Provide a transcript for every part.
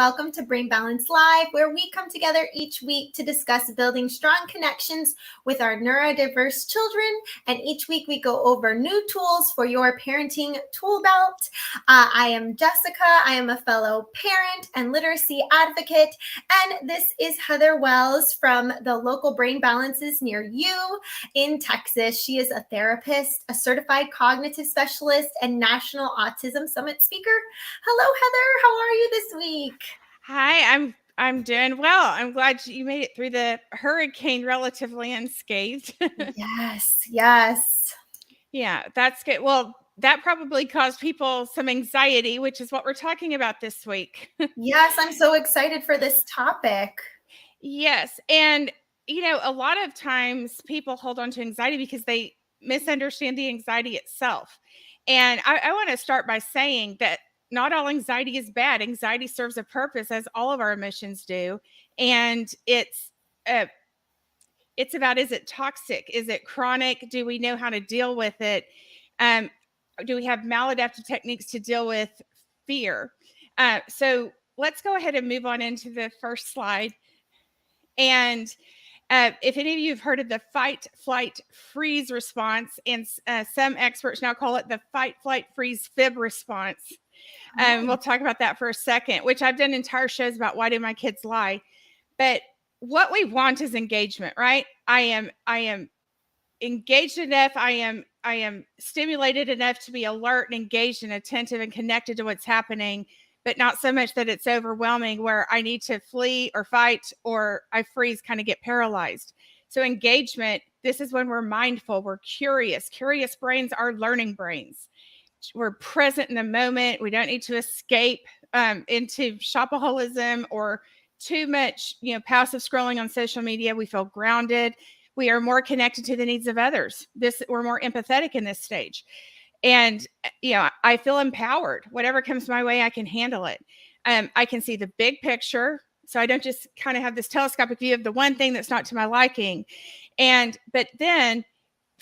welcome to Brain Balance Live, where we come together each week to discuss building strong connections with our neurodiverse children. And each week we go over new tools for your parenting tool belt. I am Jessica. I am a fellow parent and literacy advocate. And this is Heather Wells from the local Brain Balances near you in Texas. She is a therapist, a certified cognitive specialist, and National Autism Summit speaker. Hello, Heather. How are you this week? Hi, I'm doing well. I'm glad you made it through the hurricane relatively unscathed. Yes. Yeah, that's good. Well, that probably caused people some anxiety, which is what we're talking about this week. Yes, I'm so excited for this topic. Yes. And, a lot of times people hold on to anxiety because they misunderstand the anxiety itself. And I want to start by saying that not all anxiety is bad. Anxiety serves a purpose, as all of our emotions do. And it's about, is it toxic? Is it chronic? Do we know how to deal with it? Do we have maladaptive techniques to deal with fear? So let's go ahead and move on into the first slide. And if any of you have heard of the fight, flight, freeze response, and some experts now call it the fight, flight, freeze, fib response. We'll talk about that for a second, which I've done entire shows about why do my kids lie. But what we want is engagement, right? I am engaged enough. I am stimulated enough to be alert and engaged and attentive and connected to what's happening, but not so much that it's overwhelming where I need to flee or fight or I freeze, kind of get paralyzed. So engagement, this is when we're mindful, we're curious. Curious brains are learning brains. We're present in the moment. We don't need to escape into shopaholism or too much, passive scrolling on social media. We feel grounded. We are more connected to the needs of others. We're more empathetic in this stage. And, I feel empowered. Whatever comes my way, I can handle it. I can see the big picture. So I don't just kind of have this telescopic view of the one thing that's not to my liking. But then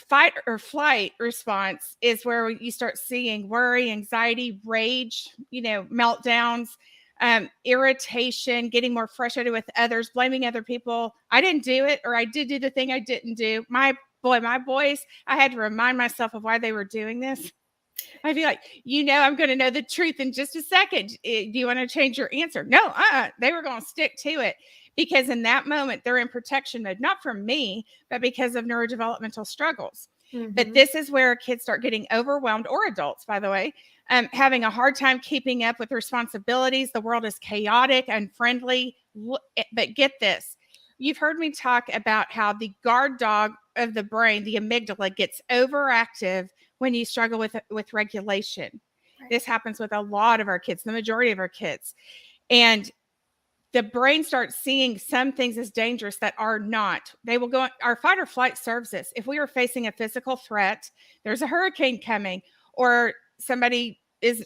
fight or flight response is where you start seeing worry, anxiety, rage, meltdowns, irritation, getting more frustrated with others, blaming other people. I didn't do it, or I did do the thing I didn't do. My boys, I had to remind myself of why they were doing this. I'd be like, I'm going to know the truth in just a second. Do you want to change your answer? No, they were going to stick to it. Because in that moment, they're in protection mode, not from me, but because of neurodevelopmental struggles. Mm-hmm. But this is where kids start getting overwhelmed, or adults, by the way, having a hard time keeping up with responsibilities. The world is chaotic, unfriendly. But get this. You've heard me talk about how the guard dog of the brain, the amygdala, gets overactive when you struggle with regulation. Right. This happens with a lot of our kids, the majority of our kids. And the brain starts seeing some things as dangerous that are not. They will go, our fight or flight serves us. If we are facing a physical threat, there's a hurricane coming, or somebody is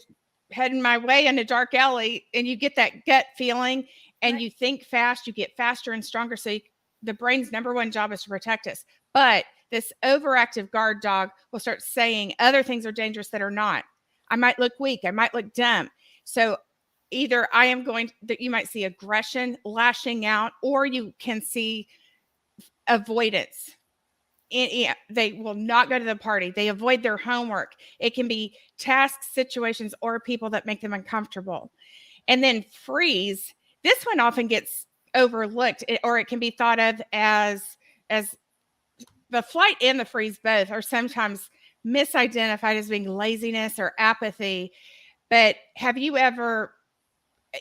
heading my way in a dark alley, and you get that gut feeling and right. You think fast, you get faster and stronger. So the brain's number one job is to protect us. But this overactive guard dog will start saying other things are dangerous that are not. I might look weak. I might look dumb. So either you might see aggression, lashing out, or you can see avoidance. They will not go to the party. They avoid their homework. It can be tasks, situations, or people that make them uncomfortable. And then freeze. This one often gets overlooked, or it can be thought of as the flight and the freeze both are sometimes misidentified as being laziness or apathy. But have you ever,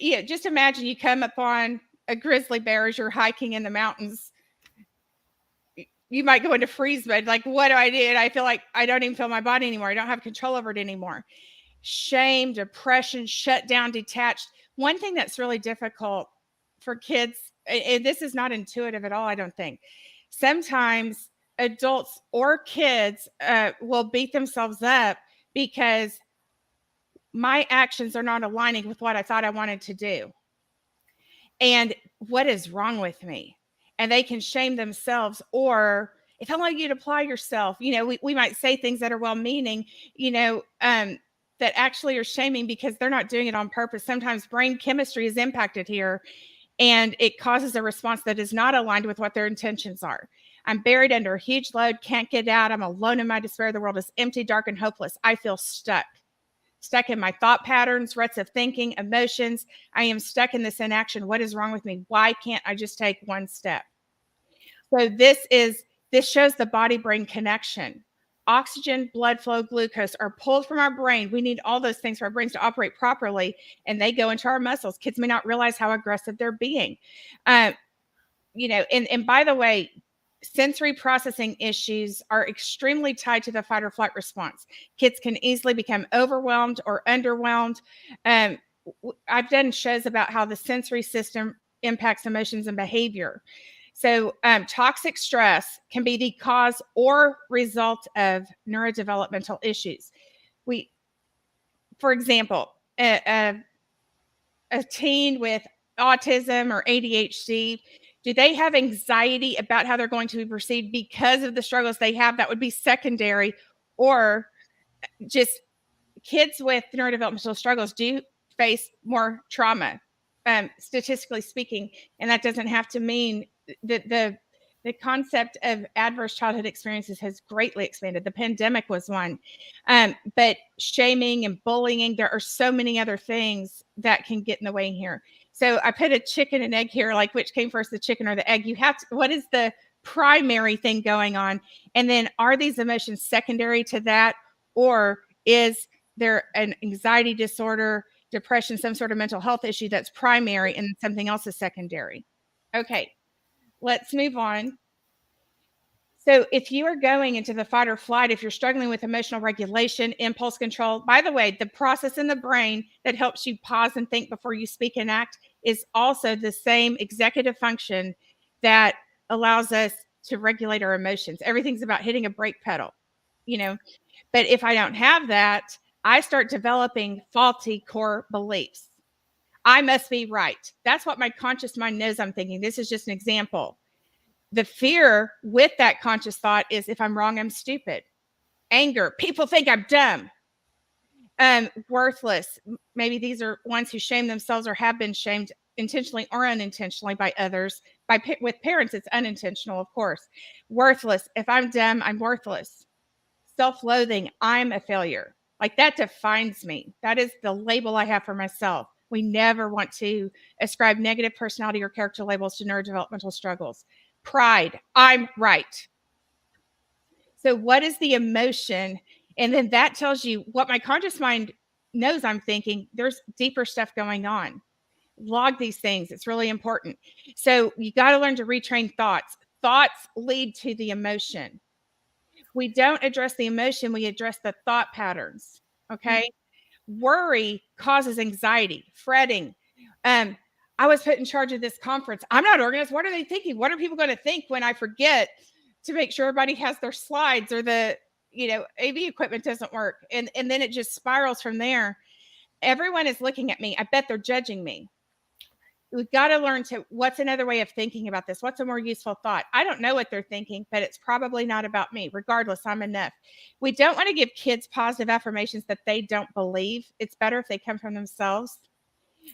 just imagine you come upon a grizzly bear as you're hiking in the mountains. You might go into freeze mode. Like, what do I do? And I feel like I don't even feel my body anymore. I don't have control over it anymore. Shame, depression, shut down, detached. One thing that's really difficult for kids, and this is not intuitive at all, I don't think. Sometimes adults or kids will beat themselves up because my actions are not aligning with what I thought I wanted to do. And what is wrong with me? And they can shame themselves, or if I want you to apply yourself, we might say things that are well-meaning, that actually are shaming because they're not doing it on purpose. Sometimes brain chemistry is impacted here, and it causes a response that is not aligned with what their intentions are. I'm buried under a huge load, can't get out. I'm alone in my despair. The world is empty, dark, and hopeless. I feel stuck in my thought patterns, ruts of thinking, emotions. I am stuck in this inaction. What is wrong with me? Why can't I just take one step? So this shows the body-brain connection. Oxygen, blood flow, glucose are pulled from our brain. We need all those things for our brains to operate properly, and they go into our muscles. Kids may not realize how aggressive they're being. And by the way, sensory processing issues are extremely tied to the fight or flight response. Kids can easily become overwhelmed or underwhelmed. I've done shows about how the sensory system impacts emotions and behavior. So toxic stress can be the cause or result of neurodevelopmental issues. For example, a teen with autism or ADHD, do they have anxiety about how they're going to be perceived because of the struggles they have? That would be secondary. Or just kids with neurodevelopmental struggles do face more trauma, statistically speaking. And that doesn't have to mean that the concept of adverse childhood experiences has greatly expanded. The pandemic was one. But shaming and bullying, there are so many other things that can get in the way here. So I put a chicken and egg here, like which came first, the chicken or the egg? What is the primary thing going on? And then are these emotions secondary to that? Or is there an anxiety disorder, depression, some sort of mental health issue that's primary and something else is secondary? Okay, let's move on. So if you are going into the fight or flight, if you're struggling with emotional regulation, impulse control, by the way, the process in the brain that helps you pause and think before you speak and act is also the same executive function that allows us to regulate our emotions. Everything's about hitting a brake pedal, But if I don't have that, I start developing faulty core beliefs. I must be right. That's what my conscious mind knows I'm thinking. This is just an example. The fear with that conscious thought is if I'm wrong, I'm stupid. Anger, people think I'm dumb. Worthless. Maybe these are ones who shame themselves or have been shamed intentionally or unintentionally by others. With parents, it's unintentional, of course. Worthless. If I'm dumb, I'm worthless. Self-loathing, I'm a failure. Like that defines me. That is the label I have for myself. We never want to ascribe negative personality or character labels to neurodevelopmental struggles. Pride, I'm right. So what is the emotion? And then that tells you what my conscious mind knows I'm thinking. There's deeper stuff going on. Log these things. It's really important. So you got to learn to retrain thoughts. Thoughts lead to the emotion. We don't address the emotion, we address the thought patterns. Okay. Worry causes anxiety, fretting. I was put in charge of this conference. I'm not organized. What are they thinking? What are people going to think when I forget to make sure everybody has their slides or the, AV equipment doesn't work? And then it just spirals from there. Everyone is looking at me. I bet they're judging me. We've got to learn what's another way of thinking about this? What's a more useful thought? I don't know what they're thinking, but it's probably not about me. Regardless, I'm enough. We don't want to give kids positive affirmations that they don't believe. It's better if they come from themselves.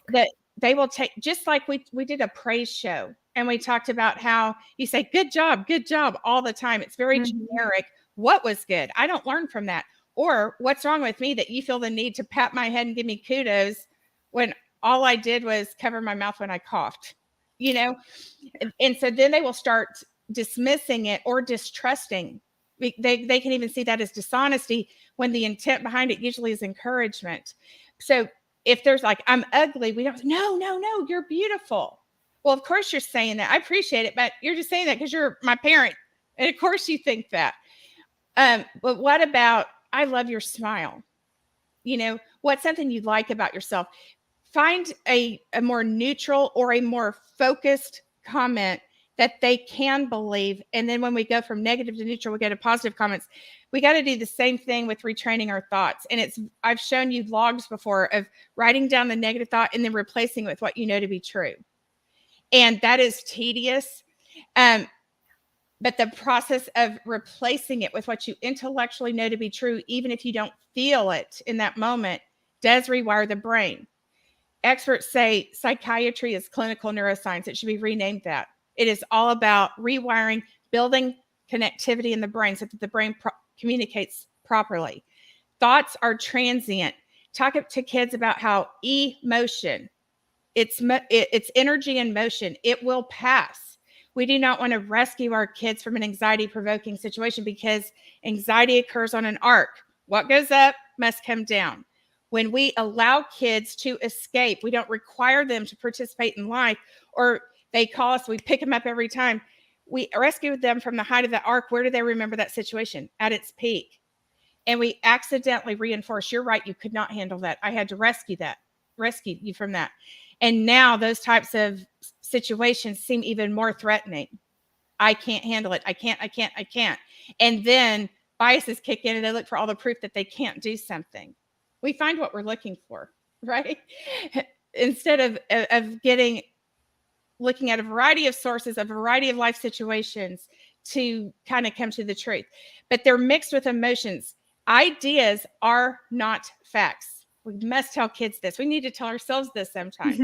That they will take, just like we did a praise show and we talked about how you say, good job all the time. It's very generic. What was good? I don't learn from that. Or what's wrong with me that you feel the need to pat my head and give me kudos when all I did was cover my mouth when I coughed, And so then they will start dismissing it or distrusting. They can even see that as dishonesty when the intent behind it usually is encouragement. So if there's like, I'm ugly, we don't, no, you're beautiful. Well, of course you're saying that. I appreciate it, but you're just saying that because you're my parent. And of course you think that. But what about, I love your smile. What's something you like about yourself? Find a more neutral or a more focused comment that they can believe. And then when we go from negative to neutral, we go to positive comments. We got to do the same thing with retraining our thoughts. And I've shown you logs before of writing down the negative thought and then replacing it with what you know to be true. And that is tedious. But the process of replacing it with what you intellectually know to be true, even if you don't feel it in that moment, does rewire the brain. Experts say psychiatry is clinical neuroscience. It should be renamed that. It is all about rewiring, building connectivity in the brain so that the brain communicates properly. Thoughts are transient. Talk to kids about how emotion, it's energy in motion. It will pass. We do not want to rescue our kids from an anxiety provoking situation because anxiety occurs on an arc. What goes up must come down. When we allow kids to escape, we don't require them to participate in life, or they call us, we pick them up every time. We rescue them from the height of the arc. Where do they remember that situation? At its peak. And we accidentally reinforce, you're right, you could not handle that. I had to rescue you from that. And now those types of situations seem even more threatening. I can't handle it. I can't. And then biases kick in and they look for all the proof that they can't do something. We find what we're looking for, right? Instead of looking at a variety of sources, a variety of life situations to kind of come to the truth. But they're mixed with emotions. Ideas are not facts. We must tell kids this. We need to tell ourselves this sometimes.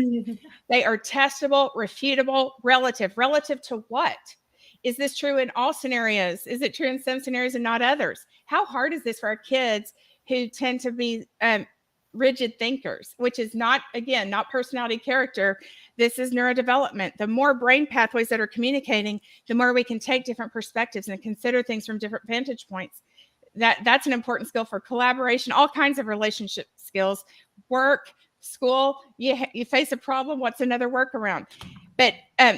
They are testable, refutable, relative. Relative to what? Is this true in all scenarios? Is it true in some scenarios and not others? How hard is this for our kids who tend to be rigid thinkers, which is not, again, not personality character. This is neurodevelopment. The more brain pathways that are communicating, the more we can take different perspectives and consider things from different vantage points. That's an important skill for collaboration, all kinds of relationship skills, work, school. You face a problem, what's another workaround? But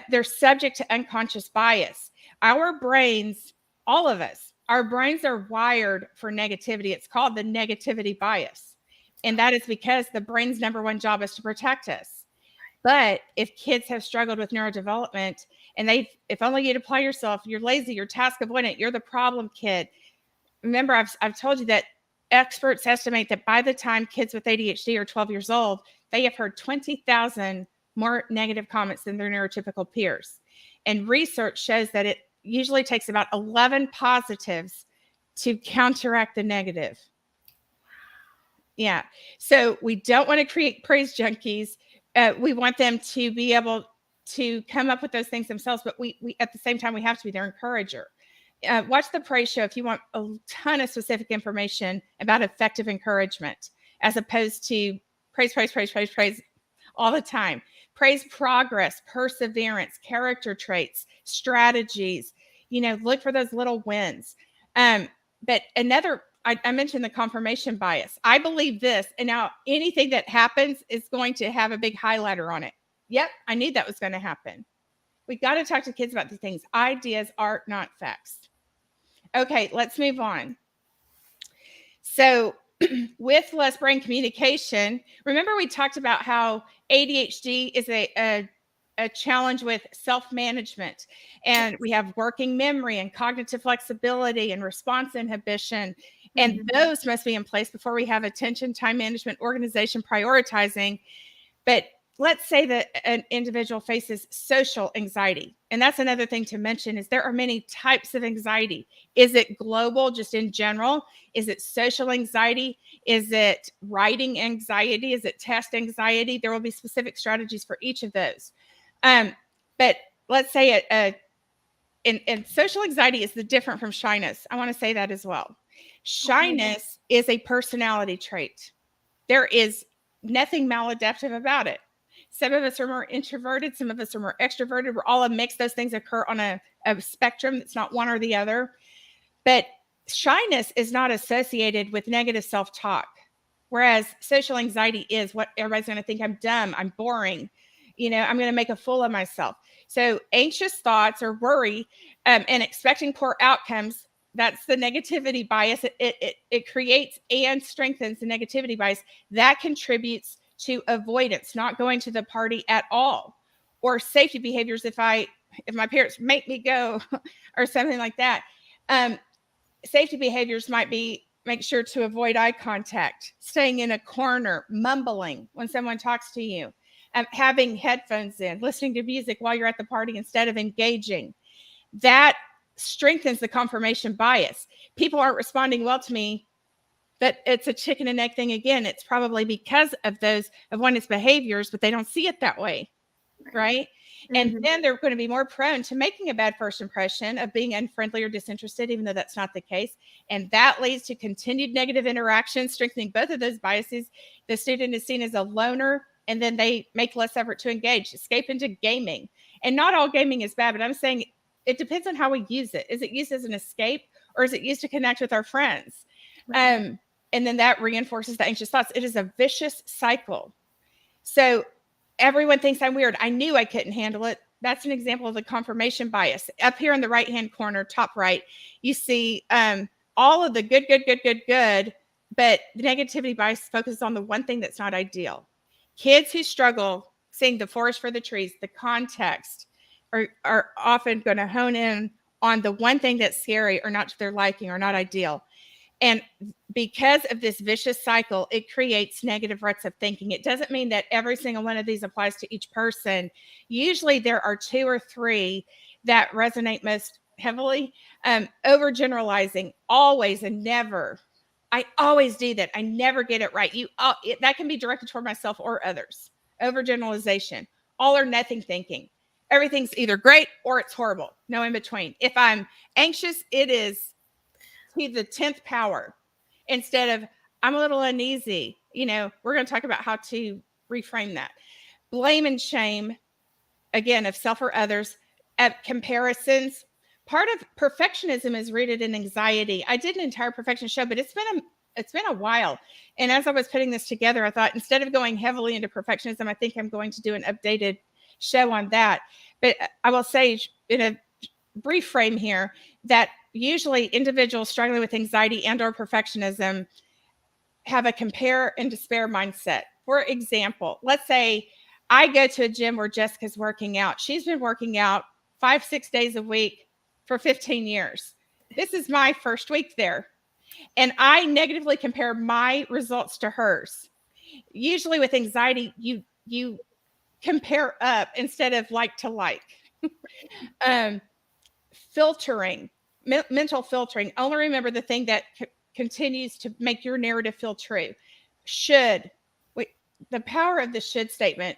they're subject to unconscious bias. Our brains, all of us, our brains are wired for negativity. It's called the negativity bias. And that is because the brain's number one job is to protect us. But if kids have struggled with neurodevelopment and if only you'd apply yourself, you're lazy, you're task avoidant, you're the problem kid. Remember, I've told you that experts estimate that by the time kids with ADHD are 12 years old, they have heard 20,000 more negative comments than their neurotypical peers. And research shows that it usually takes about 11 positives to counteract the negative. Yeah. So we don't want to create praise junkies. We want them to be able to come up with those things themselves, but we at the same time, we have to be their encourager. Watch the praise show if you want a ton of specific information about effective encouragement, as opposed to praise all the time. Praise progress, perseverance, character traits, strategies. Look for those little wins. But I mentioned the confirmation bias. I believe this, and now anything that happens is going to have a big highlighter on it. Yep, I knew that was going to happen. We got to talk to kids about these things. Ideas are not facts. Okay, let's move on. So with less brain communication, remember we talked about how ADHD is a challenge with self-management, and we have working memory and cognitive flexibility and response inhibition, and those must be in place before we have attention, time management, organization, prioritizing. But let's say that an individual faces social anxiety. And that's another thing to mention is there are many types of anxiety. Is it global, just in general? Is it social anxiety? Is it writing anxiety? Is it test anxiety? There will be specific strategies for each of those. But let's say and social anxiety is different from shyness. I want to say that as well. Shyness is a personality trait. There is nothing maladaptive about it. Some of us are more introverted. Some of us are more extroverted. We're all a mix. Those things occur on a spectrum. It's not one or the other. But shyness is not associated with negative self-talk, whereas social anxiety is what everybody's going to think. I'm dumb. I'm boring. I'm going to make a fool of myself. So anxious thoughts or worry and expecting poor outcomes, that's the negativity bias. It creates and strengthens the negativity bias. That contributes to avoidance, not going to the party at all, or safety behaviors. If my parents make me go or something like that, safety behaviors might be make sure to avoid eye contact, staying in a corner, mumbling when someone talks to you, having headphones in, listening to music while you're at the party instead of engaging. That strengthens the confirmation bias. People aren't responding well to me, that it's a chicken and egg thing again. It's probably because of one of its behaviors, but they don't see it that way. Right. And then they're going to be more prone to making a bad first impression, of being unfriendly or disinterested, even though that's not the case. And that leads to continued negative interactions, strengthening both of those biases. The student is seen as a loner, and then they make less effort to engage, escape into gaming. And not all gaming is bad, but I'm saying it depends on how we use it. Is it used as an escape, or is it used to connect with our friends? And then that reinforces the anxious thoughts. It is a vicious cycle. So everyone thinks I'm weird. I knew I couldn't handle it. That's an example of the confirmation bias. Up here in the right-hand corner, top right, you see all of the good, but the negativity bias focuses on the one thing that's not ideal. Kids who struggle seeing the forest for the trees, the context, are often going to hone in on the one thing that's scary or not to their liking or not ideal. And because of this vicious cycle, it creates negative ruts of thinking. It doesn't mean that every single one of these applies to each person. Usually there are 2 or 3 that resonate most heavily. Overgeneralizing, always and never. I always do that. I never get it right. That can be directed toward myself or others. Overgeneralization, all or nothing thinking. Everything's either great or it's horrible. No in between. If I'm anxious, it is to the 10th power, instead of I'm a little uneasy. We're going to talk about how to reframe that. Blame and shame, again, of self or others. Comparisons. Part of perfectionism is rooted in anxiety. I did an entire perfection show, but it's been a while. And as I was putting this together, I thought, instead of going heavily into perfectionism, I think I'm going to do an updated show on that. But I will say, in a brief frame here, that usually individuals struggling with anxiety and or perfectionism have a compare and despair mindset. For example, let's say I go to a gym where Jessica's working out. She's been working out 5-6 days a week for 15 years. This is my first week there. And I negatively compare my results to hers. Usually with anxiety, you compare up instead of like to like. Filtering, mental filtering. Only remember the thing that continues to make your narrative feel true. Should. The power of the should statement.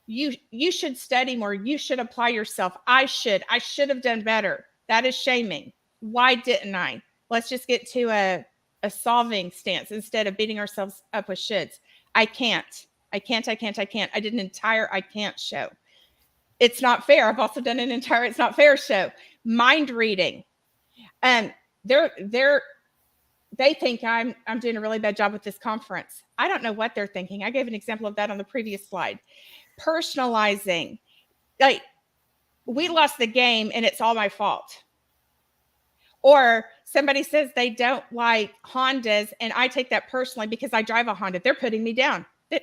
You should study more. You should apply yourself. I should have done better. That is shaming. Why didn't I? Let's just get to a solving stance instead of beating ourselves up with shoulds. I can't. I did an entire I can't show. It's not fair. I've also done an entire it's not fair show. Mind reading. And they think I'm doing a really bad job with this conference. I don't know what they're thinking. I gave an example of that on the previous slide. Personalizing. Like, we lost the game and it's all my fault. Or somebody says they don't like Hondas and I take that personally because I drive a Honda. They're putting me down. Do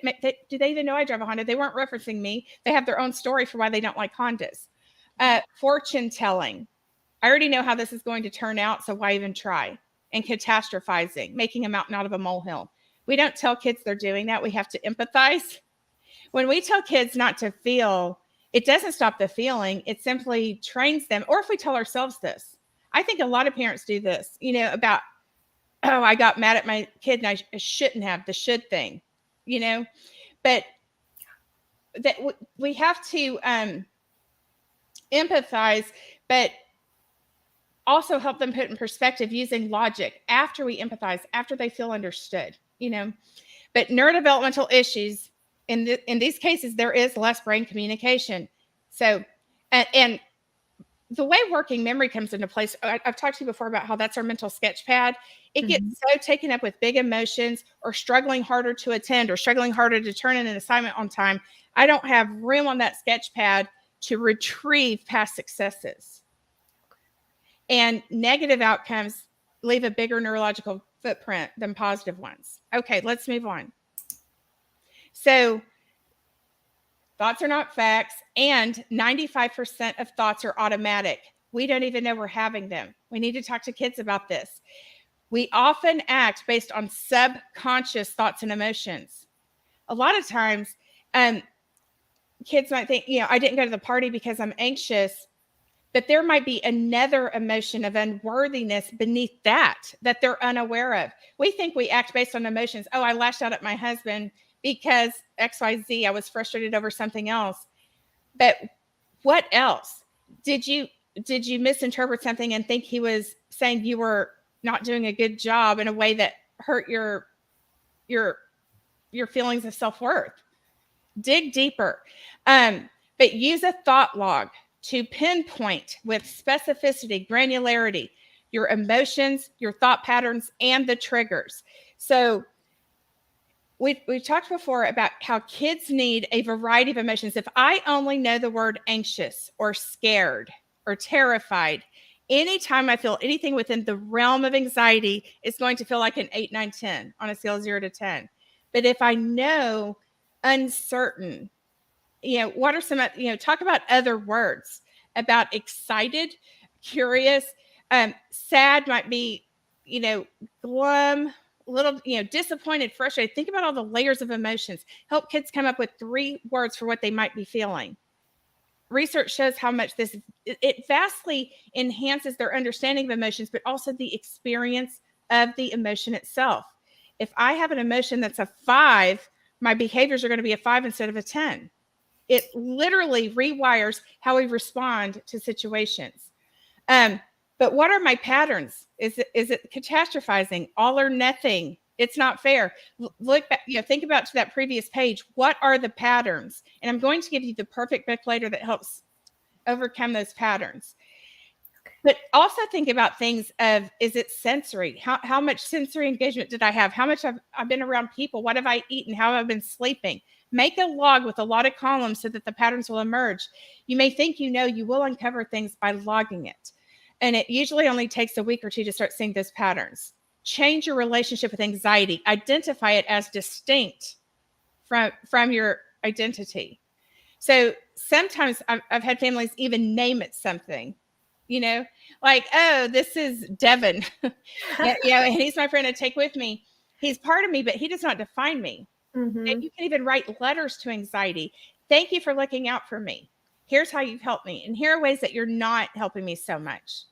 they even know I drive a Honda? They weren't referencing me. They have their own story for why they don't like Hondas. Fortune telling. I already know how this is going to turn out, so why even try? And catastrophizing, making a mountain out of a molehill. We don't tell kids they're doing that. We have to empathize. When we tell kids not to feel, it doesn't stop the feeling. It simply trains them. Or if we tell ourselves this. I think a lot of parents do this, about, oh, I got mad at my kid and I shouldn't have, the should thing, but that we have to empathize, but also help them put in perspective using logic after we empathize, after they feel understood, but neurodevelopmental issues in these cases, there is less brain communication. So, and the way working memory comes into place, I've talked to you before about how that's our mental sketch pad. It gets so taken up with big emotions or struggling harder to attend or struggling harder to turn in an assignment on time. I don't have room on that sketch pad to retrieve past successes. And negative outcomes leave a bigger neurological footprint than positive ones. Okay, let's move on. So, thoughts are not facts, and 95% of thoughts are automatic. We don't even know we're having them. We need to talk to kids about this. We often act based on subconscious thoughts and emotions. A lot of times, kids might think, I didn't go to the party because I'm anxious, but there might be another emotion of unworthiness beneath that they're unaware of. We think we act based on emotions. Oh, I lashed out at my husband because XYZ, I was frustrated over something else. But what else? Did you misinterpret something and think he was saying you were not doing a good job in a way that hurt your feelings of self-worth? Dig deeper. But use a thought log to pinpoint with specificity, granularity, your emotions, your thought patterns, and the triggers. So we've talked before about how kids need a variety of emotions. If I only know the word anxious or scared or terrified, anytime I feel anything within the realm of anxiety, it's going to feel like an 8, 9, 10 on a scale of 0 to 10. But if I know uncertain, what are some, talk about other words about excited, curious, sad might be, glum, little, disappointed, frustrated. Think about all the layers of emotions. Help kids come up with 3 words for what they might be feeling. Research shows how much it vastly enhances their understanding of emotions, but also the experience of the emotion itself. If I have an emotion that's a 5, my behaviors are going to be a 5 instead of a 10. It literally rewires how we respond to situations. But what are my patterns? Is it catastrophizing, all or nothing? It's not fair. Look back, think about to that previous page. What are the patterns? And I'm going to give you the perfect book later that helps overcome those patterns. But also think about things of, is it sensory? How much sensory engagement did I have? How much I've been around people? What have I eaten? How have I been sleeping? Make a log with a lot of columns so that the patterns will emerge. You may think you will uncover things by logging it. And it usually only takes a week or 2 to start seeing those patterns. Change your relationship with anxiety. Identify it as distinct from your identity. So sometimes I've had families even name it something, like, oh, this is Devin, and he's my friend to take with me. He's part of me, but he does not define me. Mm-hmm. And you can even write letters to anxiety. Thank you for looking out for me. Here's how you've helped me. And here are ways that you're not helping me so much.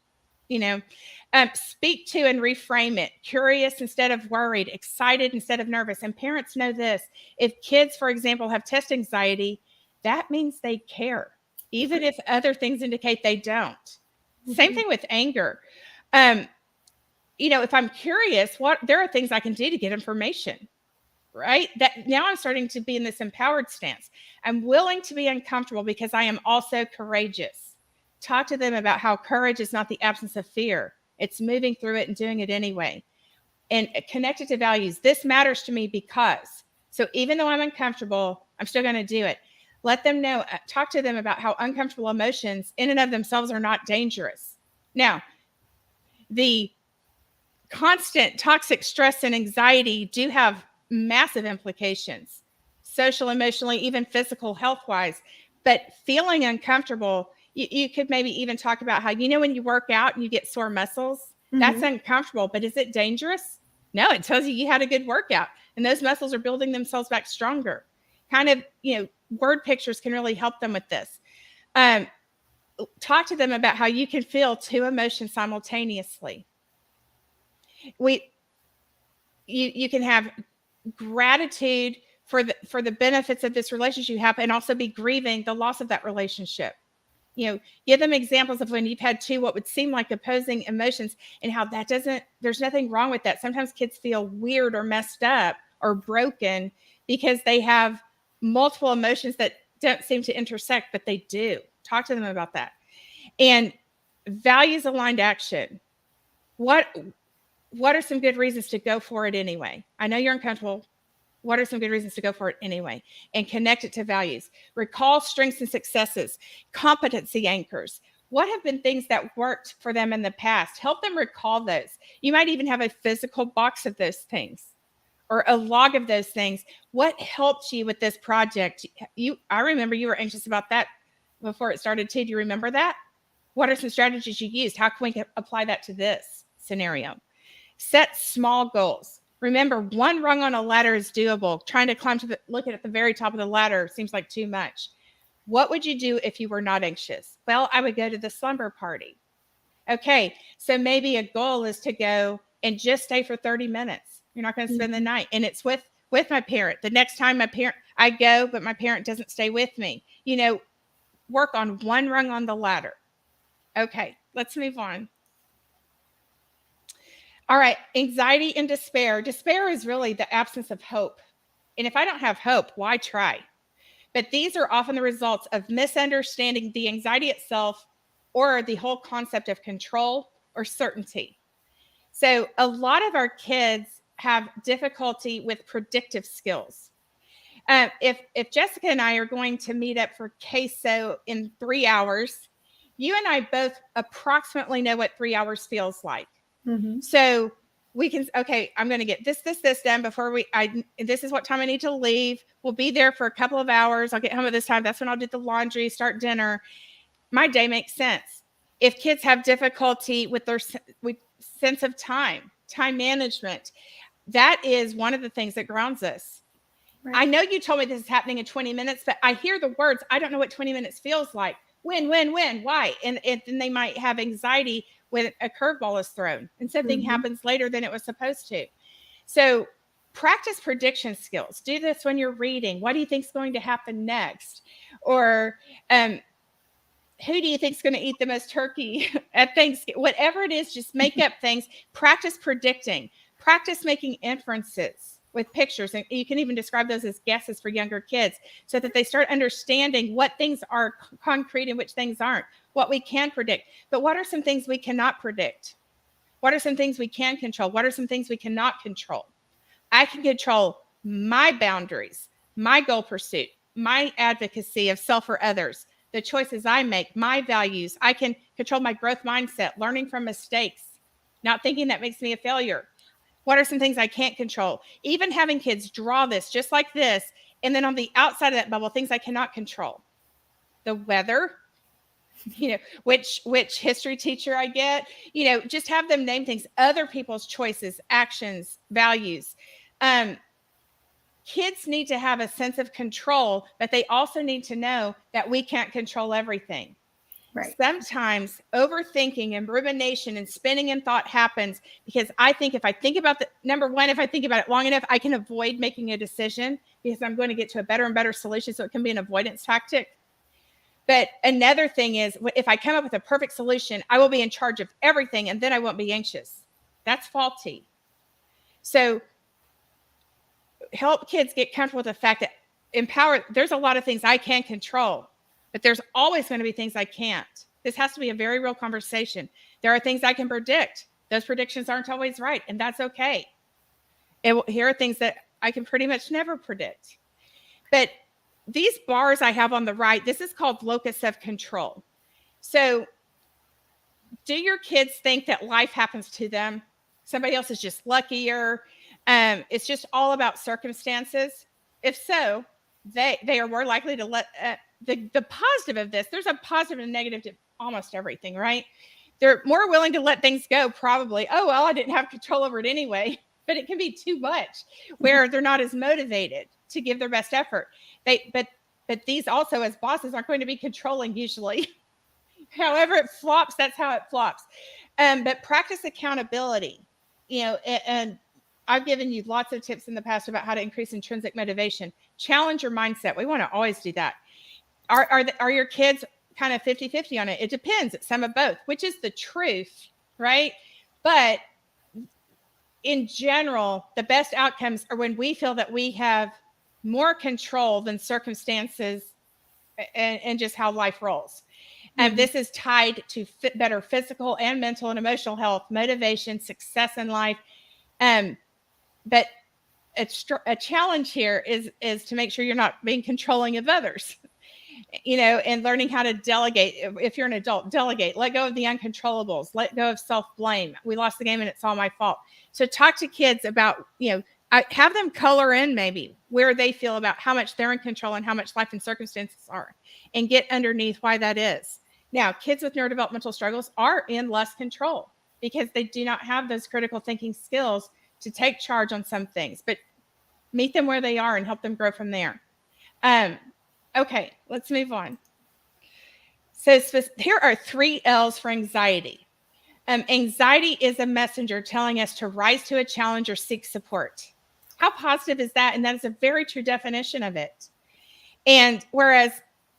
Speak to and reframe it. Curious instead of worried, excited instead of nervous. And parents know this. If kids, for example, have test anxiety, that means they care, even if other things indicate they don't. Mm-hmm. Same thing with anger. If I'm curious, there are things I can do to get information, right? That now I'm starting to be in this empowered stance. I'm willing to be uncomfortable because I am also courageous. Talk to them about how courage is not the absence of fear. It's moving through it and doing it anyway. And connect it to values. This matters to me because. So even though I'm uncomfortable, I'm still going to do it. Let them know, talk to them about how uncomfortable emotions in and of themselves are not dangerous. Now, the constant toxic stress and anxiety do have massive implications, social, emotionally, even physical, health-wise. But feeling uncomfortable, you could maybe even talk about how, when you work out and you get sore muscles, mm-hmm. That's uncomfortable, but is it dangerous? No, it tells you had a good workout and those muscles are building themselves back stronger. Kind of, word pictures can really help them with this. Talk to them about how you can feel 2 emotions simultaneously. You can have gratitude for the benefits of this relationship you have and also be grieving the loss of that relationship. Give them examples of when you've had 2 what would seem like opposing emotions and how there's nothing wrong with that. Sometimes kids feel weird or messed up or broken because they have multiple emotions that don't seem to intersect, but they do. Talk to them about that. And values aligned action. What are some good reasons to go for it anyway? I know you're uncomfortable. What are some good reasons to go for it anyway? And connect it to values. Recall strengths and successes, competency anchors. What have been things that worked for them in the past? Help them recall those. You might even have a physical box of those things or a log of those things. What helped you with this project? I remember you were anxious about that before it started too. Do you remember that? What are some strategies you used? How can we apply that to this scenario? Set small goals. Remember, 1 rung on a ladder is doable. Trying to climb look at the very top of the ladder seems like too much. What would you do if you were not anxious? Well, I would go to the slumber party. Okay, so maybe a goal is to go and just stay for 30 minutes. You're not going to spend the night. And it's with my parent. The next time I go, but my parent doesn't stay with me. Work on one rung on the ladder. Okay, let's move on. All right, anxiety and despair. Despair is really the absence of hope. And if I don't have hope, why try? But these are often the results of misunderstanding the anxiety itself or the whole concept of control or certainty. So a lot of our kids have difficulty with predictive skills. If Jessica and I are going to meet up for queso in 3 hours, you and I both approximately know what 3 hours feels like. Mm-hmm. So we can, okay, I'm going to get this done before this is what time I need to leave. We'll be there for a couple of hours. I'll get home at this time. That's when I'll do the laundry, start dinner. My day makes sense. If kids have difficulty with their sense of time management, that is one of the things that grounds us. Right. I know you told me this is happening in 20 minutes, but I hear the words. I don't know what 20 minutes feels like. When, why? And then they might have anxiety when a curveball is thrown and something happens later than it was supposed to. So practice prediction skills. Do this when you're reading. What do you think is going to happen next? Or who do you think is going to eat the most turkey at Thanksgiving? Whatever it is, just make up things. Practice predicting. Practice making inferences with pictures. And you can even describe those as guesses for younger kids so that they start understanding what things are concrete and which things aren't, what we can predict. But what are some things we cannot predict? What are some things we can control? What are some things we cannot control? I can control my boundaries, my goal pursuit, my advocacy of self or others, the choices I make, my values. I can control my growth mindset, learning from mistakes, not thinking that makes me a failure. What are some things I can't control? Even having kids draw this just like this. And then on the outside of that bubble, things I cannot control. The weather, which history teacher I get, just have them name things, other people's choices, actions, values. Kids need to have a sense of control, but they also need to know that we can't control everything. Right. Sometimes overthinking and rumination and spinning in thought happens because I think if I think about if I think about it long enough, I can avoid making a decision because I'm going to get to a better and better solution. So it can be an avoidance tactic. But another thing is if I come up with a perfect solution, I will be in charge of everything and then I won't be anxious. That's faulty. So help kids get comfortable with the fact that there's a lot of things I can control, but there's always going to be things I can't. This has to be a very real conversation. There are things I can predict. Those predictions aren't always right, and that's okay. Here are things that I can pretty much never predict. But these bars I have on the right, this is called locus of control. So do your kids think that life happens to them? Somebody else is just luckier. It's just all about circumstances. If so, they are more likely to let the positive of this. There's a positive and negative to almost everything, right? They're more willing to let things go. Probably. Oh well, I didn't have control over it anyway. But it can be too much, where they're not as motivated to give their best effort. But these also, as bosses, aren't going to be controlling usually. However it flops, that's how it flops. But practice accountability. And I've given you lots of tips in the past about how to increase intrinsic motivation. Challenge your mindset. We want to always do that. Are your kids kind of 50-50 on it? It depends. It's some of both, which is the truth, right? But in general, the best outcomes are when we feel that we have more control than circumstances and just how life rolls. And this is tied to better physical and mental and emotional health, motivation, success in life. But a challenge here is to make sure you're not being controlling of others, and learning how to delegate. If you're an adult, delegate, let go of the uncontrollables, let go of self-blame. We lost the game and it's all my fault. So talk to kids about, have them color in maybe where they feel about how much they're in control and how much life and circumstances are, and get underneath why that is. Now, kids with neurodevelopmental struggles are in less control because they do not have those critical thinking skills to take charge on some things, but meet them where they are and help them grow from there. Okay, let's move on. So here are 3 L's for anxiety. Anxiety is a messenger telling us to rise to a challenge or seek support. How positive is that? And that is a very true definition of it. And whereas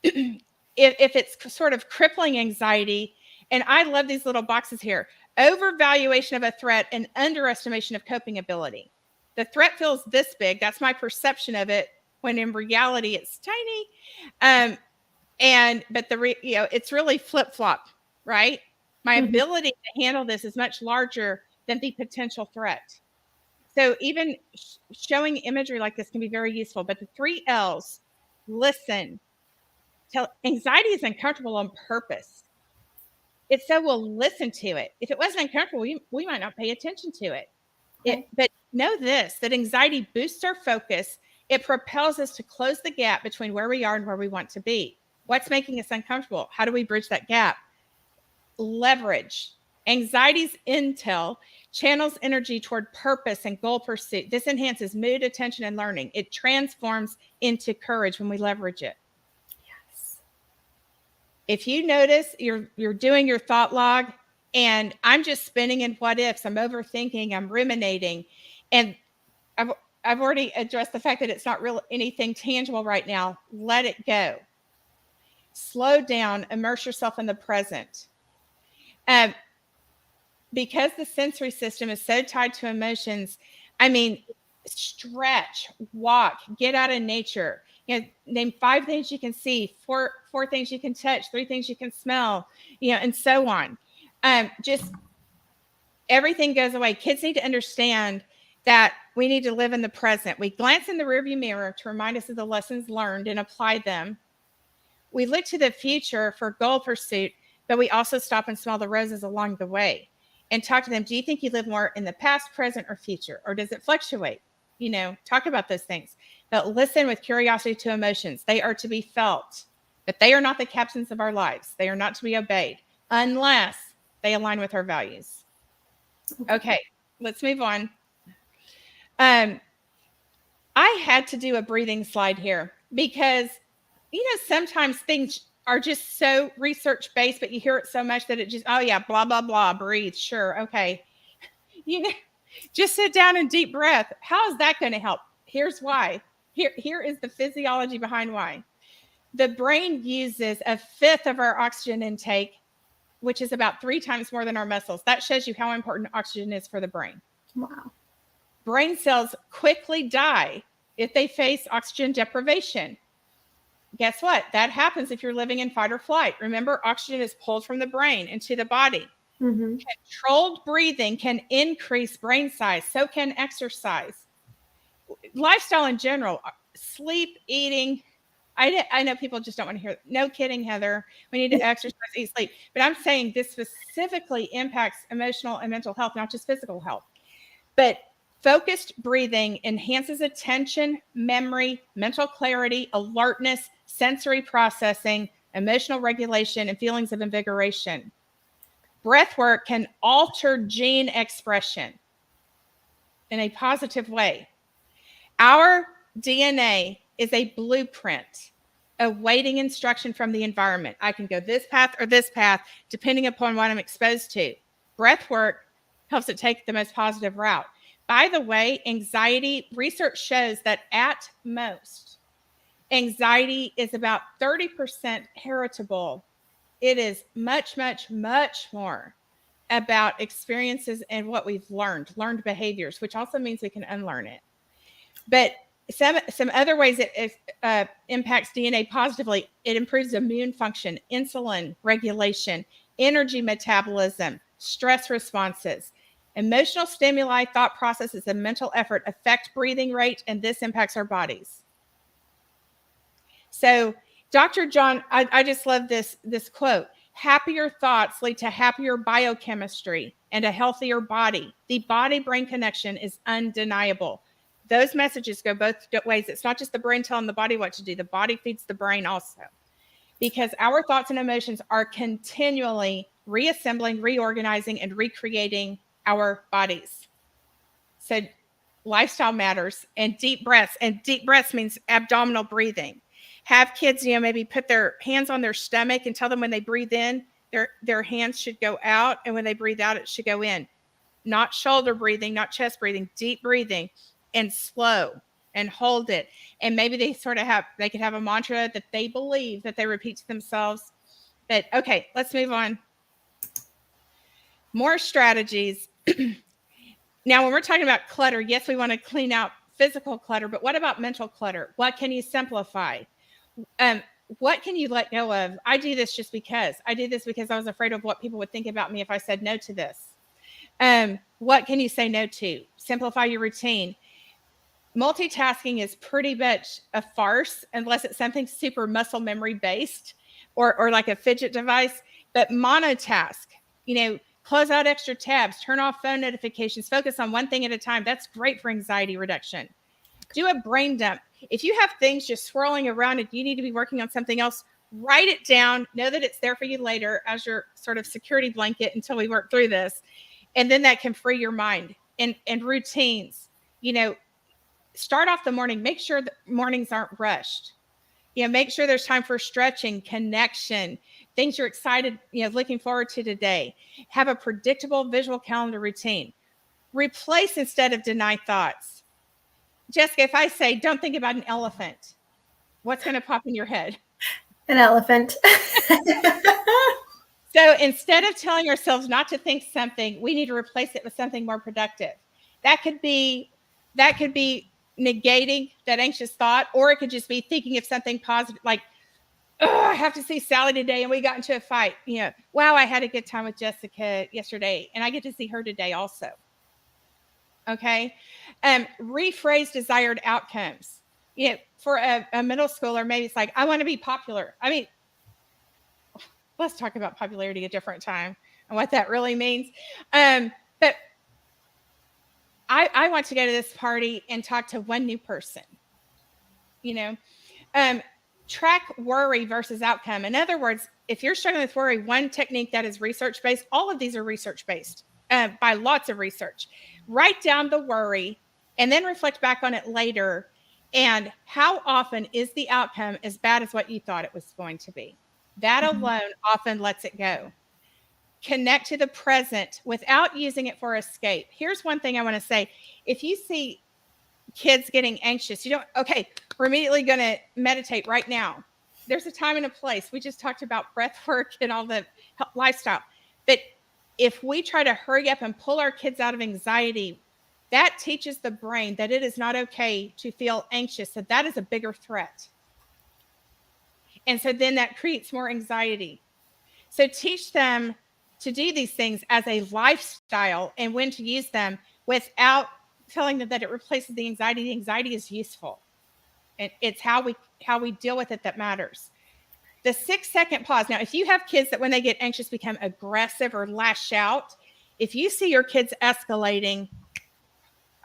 if it's sort of crippling anxiety, and I love these little boxes here, overvaluation of a threat and underestimation of coping ability. The threat feels this big. That's my perception of it, when in reality it's tiny. But it's really flip-flop, right? My ability to handle this is much larger than the potential threat. So even showing imagery like this can be very useful. But the 3 L's: listen. Anxiety is uncomfortable on purpose. It's so we'll listen to it. If it wasn't uncomfortable, we might not pay attention to it. But know this, that anxiety boosts our focus. It propels us to close the gap between where we are and where we want to be. What's making us uncomfortable? How do we bridge that gap? Leverage. Anxiety's intel channels energy toward purpose and goal pursuit. This enhances mood, attention, and learning. It transforms into courage when we leverage it. Yes. If you notice you're doing your thought log and I'm just spinning in what ifs, I'm overthinking, I'm ruminating, and I've already addressed the fact that it's not really anything tangible right now. Let it go. Slow down, immerse yourself in the present. Because the sensory system is so tied to emotions, stretch, walk, get out in nature. Name 5 things you can see, four things you can touch, 3 things you can smell, and so on. Just everything goes away. Kids need to understand that we need to live in the present. We glance in the rearview mirror to remind us of the lessons learned and apply them. We look to the future for goal pursuit, but we also stop and smell the roses along the way and talk to them. Do you think you live more in the past, present, or future? Or does it fluctuate? Talk about those things. But listen with curiosity to emotions. They are to be felt, but they are not the captains of our lives. They are not to be obeyed unless they align with our values. Okay, let's move on. I had to do a breathing slide here because, sometimes things are just so research-based, but you hear it so much that it just, oh yeah, blah, blah, blah, breathe. Sure. Okay. Just sit down and deep breath. How is that going to help? Here's why. Here is the physiology behind why. The brain uses 1/5 of our oxygen intake, which is about 3 times more than our muscles. That shows you how important oxygen is for the brain. Wow. Brain cells quickly die if they face oxygen deprivation. Guess what? That happens if you're living in fight or flight. Remember, oxygen is pulled from the brain into the body. Controlled breathing can increase brain size. So can exercise. Lifestyle in general, sleep, eating. I know people just don't want to hear it. No kidding, Heather. We need to exercise, eat, sleep. But I'm saying this specifically impacts emotional and mental health, not just physical health. But focused breathing enhances attention, memory, mental clarity, alertness, sensory processing, emotional regulation, and feelings of invigoration. Breath work can alter gene expression in a positive way. Our DNA is a blueprint awaiting instruction from the environment. I can go this path or this path, depending upon what I'm exposed to. Breath work helps it take the most positive route. By the way, anxiety, research shows that at most, anxiety is about 30% heritable. It is much, much, much more about experiences and what we've learned behaviors, which also means we can unlearn it. But some other ways it impacts DNA positively. It improves immune function, insulin regulation, energy metabolism, stress responses. Emotional stimuli, thought processes, and mental effort affect breathing rate, and this impacts our bodies. So Dr. John, I just love this quote. Happier thoughts lead to happier biochemistry and a healthier body. The body-brain connection is undeniable. Those messages go both ways. It's not just the brain telling the body what to do. The body feeds the brain also. Because our thoughts and emotions are continually reassembling, reorganizing, and recreating our bodies. So lifestyle matters, and deep breaths. And deep breaths means abdominal breathing. Have kids, maybe put their hands on their stomach and tell them when they breathe in, their hands should go out, and when they breathe out, it should go in. Not shoulder breathing, not chest breathing, deep breathing, and slow, and hold it. And maybe they could have a mantra that they believe that they repeat to themselves. But okay, let's move on. More strategies. Now, when we're talking about clutter, yes, we want to clean out physical clutter, but what about mental clutter? What can you simplify? What can you let go of? I do this just because. I did this because I was afraid of what people would think about me if I said no to this. What can you say no to? Simplify your routine. Multitasking is pretty much a farce unless it's something super muscle memory based or like a fidget device. But monotask, close out extra tabs, turn off phone notifications, focus on one thing at a time. That's great for anxiety reduction. Do a brain dump. If you have things just swirling around and you need to be working on something else, write it down. Know that it's there for you later as your sort of security blanket until we work through this. And then that can free your mind. And routines, start off the morning. Make sure that mornings aren't rushed. Make sure there's time for stretching, connection, things you're excited, looking forward to today. Have a predictable visual calendar routine. Replace instead of deny thoughts. Jessica, if I say, don't think about an elephant, what's going to pop in your head? An elephant. So instead of telling ourselves not to think something, we need to replace it with something more productive. That could be negating that anxious thought, or it could just be thinking of something positive, like, oh, I have to see Sally today and we got into a fight. Wow, I had a good time with Jessica yesterday and I get to see her today also. Okay. Rephrase desired outcomes. For a middle schooler, maybe it's like, I want to be popular. I mean, let's talk about popularity a different time and what that really means. But I want to go to this party and talk to one new person. Track worry versus outcome. In other words, if you're struggling with worry, one technique that is research-based, all of these are research-based by lots of research. Write down the worry and then reflect back on it later. And how often is the outcome as bad as what you thought it was going to be? That alone often lets it go. Connect to the present without using it for escape. Here's one thing I want to say. If you see kids getting anxious, we're immediately going to meditate right now. There's a time and a place. We just talked about breath work and all the lifestyle. But if we try to hurry up and pull our kids out of anxiety, that teaches the brain that it is not okay to feel anxious. So that is a bigger threat. And so then that creates more anxiety. So teach them to do these things as a lifestyle and when to use them without telling them that it replaces the anxiety. The anxiety is useful. And it's how we deal with it that matters. The 6-second pause. Now, if you have kids that when they get anxious become aggressive or lash out, if you see your kids escalating,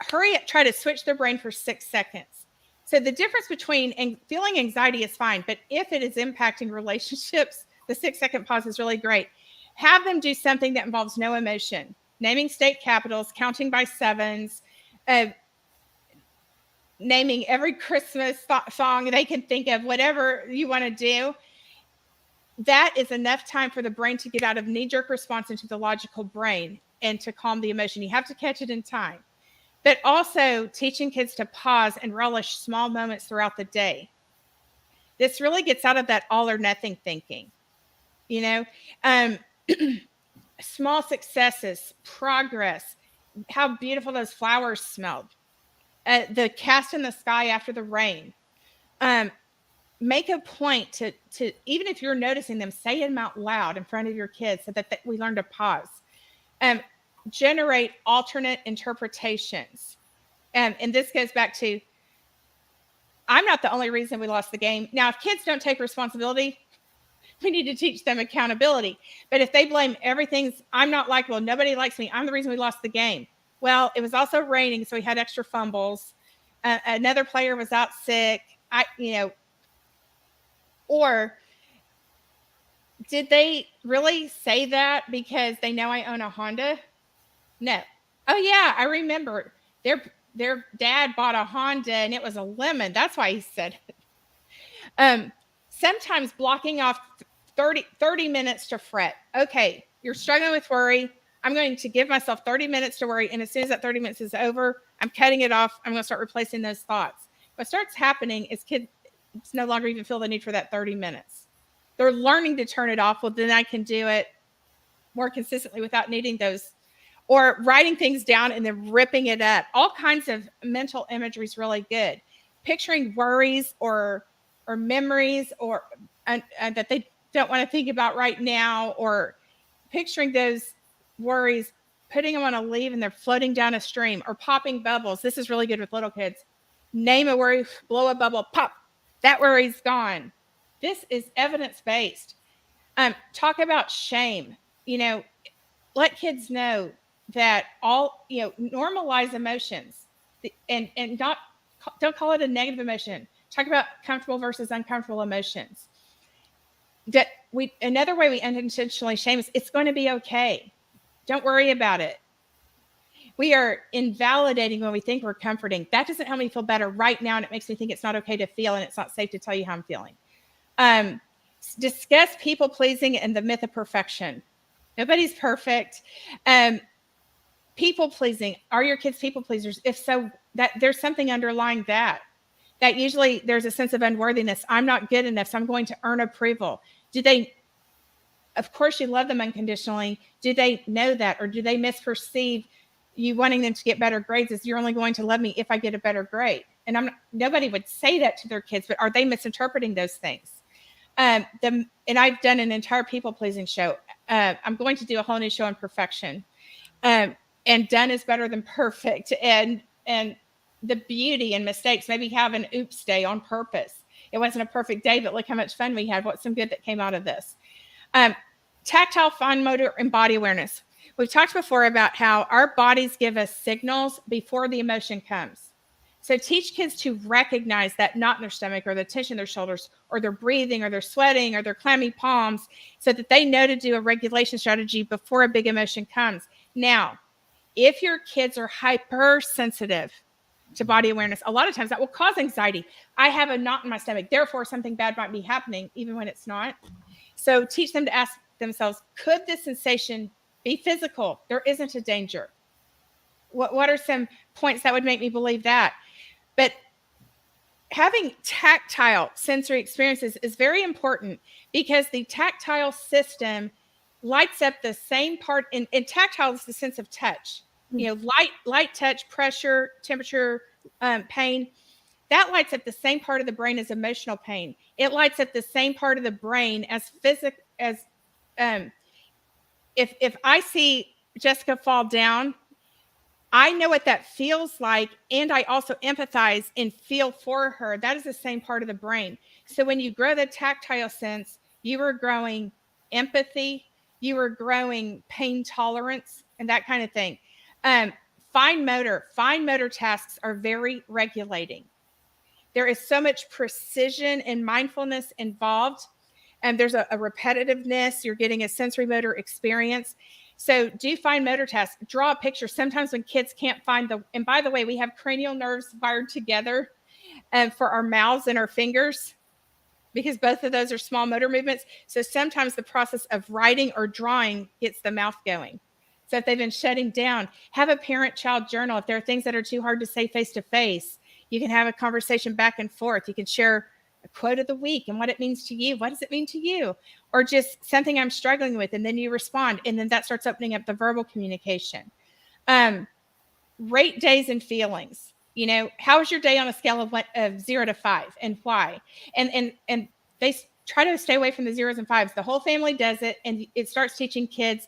hurry up, try to switch their brain for 6 seconds. So the difference between feeling anxiety is fine, but if it is impacting relationships, the 6-second pause is really great. Have them do something that involves no emotion. Naming state capitals, counting by sevens, naming every Christmas song they can think of, whatever you want to do. That is enough time for the brain to get out of knee-jerk response into the logical brain and to calm the emotion. You have to catch it in time. But also teaching kids to pause and relish small moments throughout the day. This really gets out of that all or nothing thinking. Small successes, progress, how beautiful those flowers smelled, the cast in the sky after the rain. Make a point to even if you're noticing them, say them out loud in front of your kids so that we learn to pause. Generate alternate interpretations. And this goes back to, I'm not the only reason we lost the game. Now, if kids don't take responsibility, we need to teach them accountability. But if they blame everything's, I'm not likable, nobody likes me, I'm the reason we lost the game. Well, it was also raining, so we had extra fumbles. Another player was out sick. Or did they really say that because they know I own a Honda? No. Oh yeah, I remember their dad bought a Honda and it was a lemon. That's why he said it. Sometimes blocking off 30 minutes to fret. Okay, you're struggling with worry. I'm going to give myself 30 minutes to worry. And as soon as that 30 minutes is over, I'm cutting it off. I'm going to start replacing those thoughts. What starts happening is kids no longer even feel the need for that 30 minutes. They're learning to turn it off. Well, then I can do it more consistently without needing those, or writing things down and then ripping it up. All kinds of mental imagery is really good. Picturing worries or memories or that they don't want to think about right now, or picturing those worries, putting them on a leaf and they're floating down a stream, or popping bubbles. This is really good with little kids. Name a worry, blow a bubble, pop. That worry's gone. This is evidence-based. Talk about shame. Let kids know that normalize emotions, and don't call it a negative emotion. Talk about comfortable versus uncomfortable emotions. Another way we unintentionally shame is it's going to be okay. Don't worry about it. We are invalidating when we think we're comforting. That doesn't help me feel better right now, and it makes me think it's not okay to feel, and it's not safe to tell you how I'm feeling. Discuss people pleasing and the myth of perfection. Nobody's perfect. People pleasing. Are your kids people pleasers? If so, that there's something underlying that usually there's a sense of unworthiness. I'm not good enough, so I'm going to earn approval. Of course you love them unconditionally. Do they know that, or do they misperceive you wanting them to get better grades as you're only going to love me if I get a better grade? And nobody would say that to their kids, but are they misinterpreting those things? And I've done an entire people pleasing show. I'm going to do a whole new show on perfection. And done is better than perfect. And the beauty and mistakes. Maybe have an oops day on purpose. It wasn't a perfect day, but look how much fun we had. What's some good that came out of this? Tactile, fine motor, and body awareness. We've talked before about how our bodies give us signals before the emotion comes. So teach kids to recognize that knot in their stomach, or the tension in their shoulders, or their breathing, or their sweating, or their clammy palms, so that they know to do a regulation strategy before a big emotion comes. Now, if your kids are hypersensitive to body awareness, a lot of times that will cause anxiety. I have a knot in my stomach, therefore something bad might be happening, even when it's not. So teach them to ask themselves, could this sensation be physical? There isn't a danger. What are some points that would make me believe that? But having tactile sensory experiences is very important, because the tactile system lights up the same part. In tactile is the sense of touch. Light touch, pressure, temperature, pain. That lights up the same part of the brain as emotional pain. It lights up the same part of the brain as physical. If I see Jessica fall down, I know what that feels like, and I also empathize and feel for her. That is the same part of the brain. So when you grow the tactile sense, you are growing empathy, you are growing pain tolerance, and that kind of thing. Fine motor tasks are very regulating. There is so much precision and mindfulness involved, and there's a repetitiveness. You're getting a sensory motor experience. So do fine motor tasks. Draw a picture. Sometimes when kids can't find and by the way, we have cranial nerves wired together for our mouths and our fingers, because both of those are small motor movements. So sometimes the process of writing or drawing gets the mouth going. So if they've been shutting down, have a parent-child journal. If there are things that are too hard to say face-to-face, you can have a conversation back and forth. You can share a quote of the week and what it means to you. What does it mean to you? Or just something I'm struggling with, and then you respond, and then that starts opening up the verbal communication. Rate days and feelings. How is your day on a scale of 0 to 5, and why? And they try to stay away from the 0s and 5s. The whole family does it, and it starts teaching kids.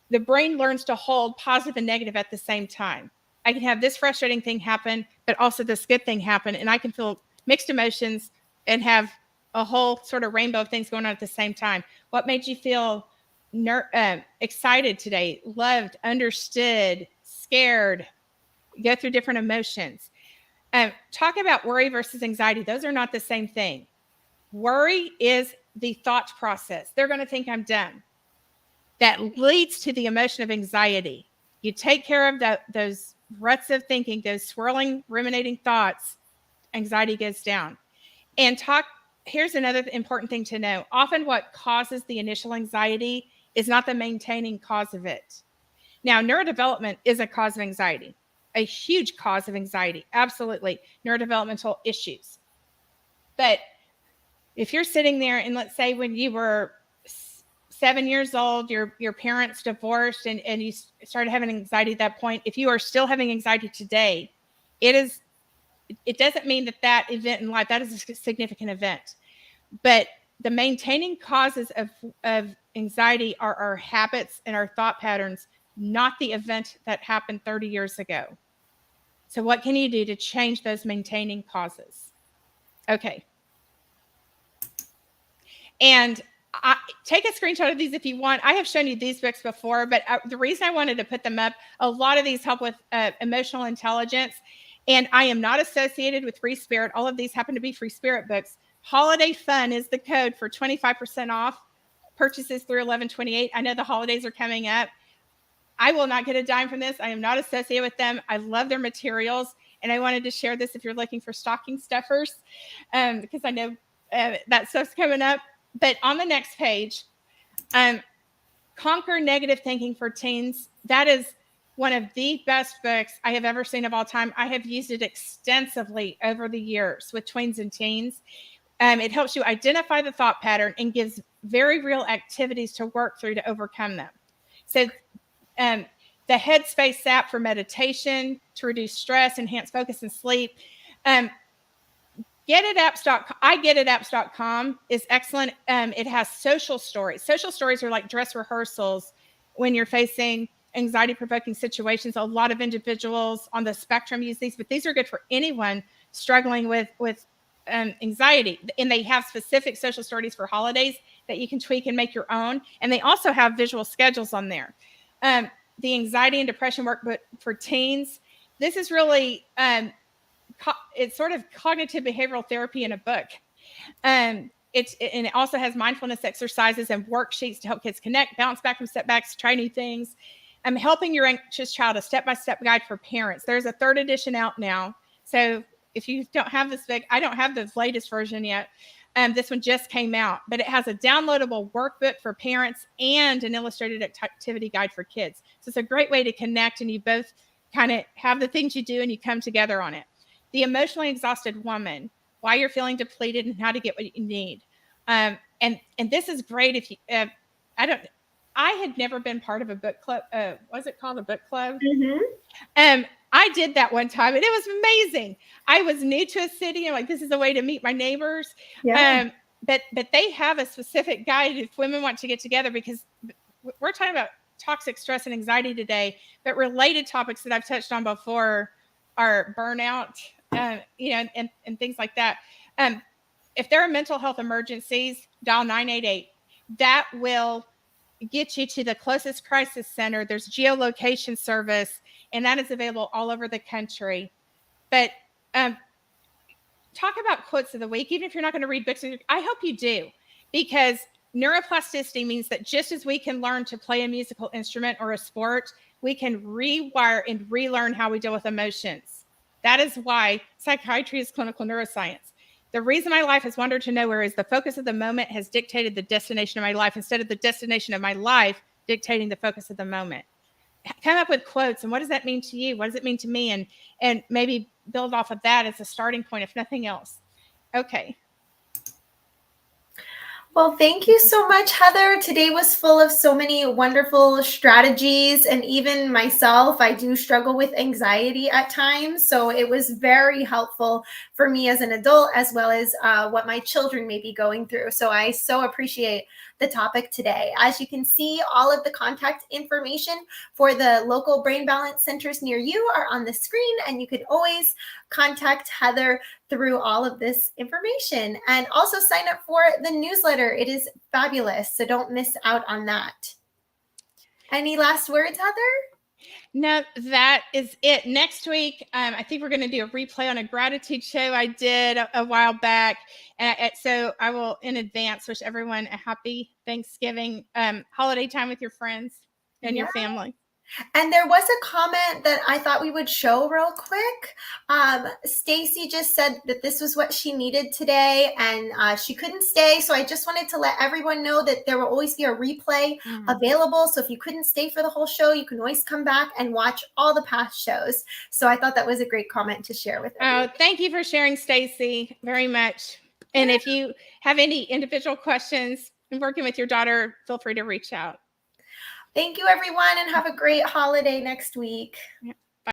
The brain learns to hold positive and negative at the same time. I can have this frustrating thing happen, but also this good thing happen, and I can feel mixed emotions and have a whole sort of rainbow of things going on at the same time. What made you feel excited today, loved, understood, scared? Go through different emotions. Talk about worry versus anxiety. Those are not the same thing. Worry is the thought process. They're going to think I'm dumb. That leads to the emotion of anxiety. You take care of those ruts of thinking, those swirling, ruminating thoughts, anxiety goes down. And talk here's another important thing to know. Often what causes the initial anxiety is not the maintaining cause of it. Now, neurodevelopment is a cause of anxiety, a huge cause of anxiety. Absolutely. Neurodevelopmental issues. But if you're sitting there and let's say when you were 7 years old, your parents divorced and you started having anxiety at that point, if you are still having anxiety today, it doesn't mean that event in life, that is a significant event. But the maintaining causes of anxiety are our habits and our thought patterns, not the event that happened 30 years ago. So what can you do to change those maintaining causes? Okay. And take a screenshot of these if you want. I have shown you these books before, but the reason I wanted to put them up, a lot of these help with emotional intelligence. And I am not associated with Free Spirit. All of these happen to be Free Spirit books. Holiday Fun is the code for 25% off purchases through 11/28. I know the holidays are coming up. I will not get a dime from this. I am not associated with them. I love their materials. And I wanted to share this if you're looking for stocking stuffers, because I know that stuff's coming up. But on the next page, Conquer Negative Thinking for Teens. That is one of the best books I have ever seen of all time. I have used it extensively over the years with tweens and teens. It helps you identify the thought pattern and gives very real activities to work through to overcome them. So the Headspace app for meditation, to reduce stress, enhance focus and sleep. iGetItApps.com is excellent. It has social stories. Social stories are like dress rehearsals when you're facing anxiety-provoking situations. A lot of individuals on the spectrum use these, but these are good for anyone struggling with anxiety. And they have specific social stories for holidays that you can tweak and make your own. And they also have visual schedules on there. The Anxiety and Depression Workbook for Teens. This is really it's sort of cognitive behavioral therapy in a book. And it also has mindfulness exercises and worksheets to help kids connect, bounce back from setbacks, try new things. Helping Your Anxious Child, a step-by-step guide for parents. There's a 3rd edition out now. So if you don't have this book, I don't have the latest version yet. This one just came out, but it has a downloadable workbook for parents and an illustrated activity guide for kids. So it's a great way to connect, and you both kind of have the things you do and you come together on it. The Emotionally Exhausted Woman, Why You're Feeling Depleted and How to Get What You Need. And this is great if you, I had never been part of a book club. Was it called a book club? Mm-hmm. I did that one time and it was amazing. I was new to a city and like, this is a way to meet my neighbors. Yeah. But they have a specific guide if women want to get together, because we're talking about toxic stress and anxiety today, but related topics that I've touched on before are burnout, and things like that. If there are mental health emergencies, dial 988. That will get you to the closest crisis center. There's geolocation service, and that is available all over the country. But talk about quotes of the week. Even if you're not going to read books, I hope you do, because neuroplasticity means that just as we can learn to play a musical instrument or a sport, we can rewire and relearn how we deal with emotions. That is why psychiatry is clinical neuroscience. The reason my life has wandered to nowhere is the focus of the moment has dictated the destination of my life, instead of the destination of my life dictating the focus of the moment. Come up with quotes, and what does that mean to you? What does it mean to me? And maybe build off of that as a starting point, if nothing else. Okay. Well, thank you so much, Heather. Today was full of so many wonderful strategies, and even myself, I do struggle with anxiety at times. So it was very helpful for me as an adult, as well as what my children may be going through. So I so appreciate the topic today. As you can see, all of the contact information for the local brain balance centers near you are on the screen, and you can always contact Heather through all of this information, and also sign up for the newsletter. It is fabulous, so don't miss out on that. Any last words, Heather? No, that is it. Next week, I think we're going to do a replay on a gratitude show I did a while back. So I will, in advance, wish everyone a happy Thanksgiving holiday time with your friends and your family. And there was a comment that I thought we would show real quick. Stacy just said that this was what she needed today, and she couldn't stay. So I just wanted to let everyone know that there will always be a replay available. So if you couldn't stay for the whole show, you can always come back and watch all the past shows. So I thought that was a great comment to share with everyone. Oh, thank you for sharing, Stacy, very much. And if you have any individual questions working with your daughter, feel free to reach out. Thank you, everyone, and have a great holiday next week.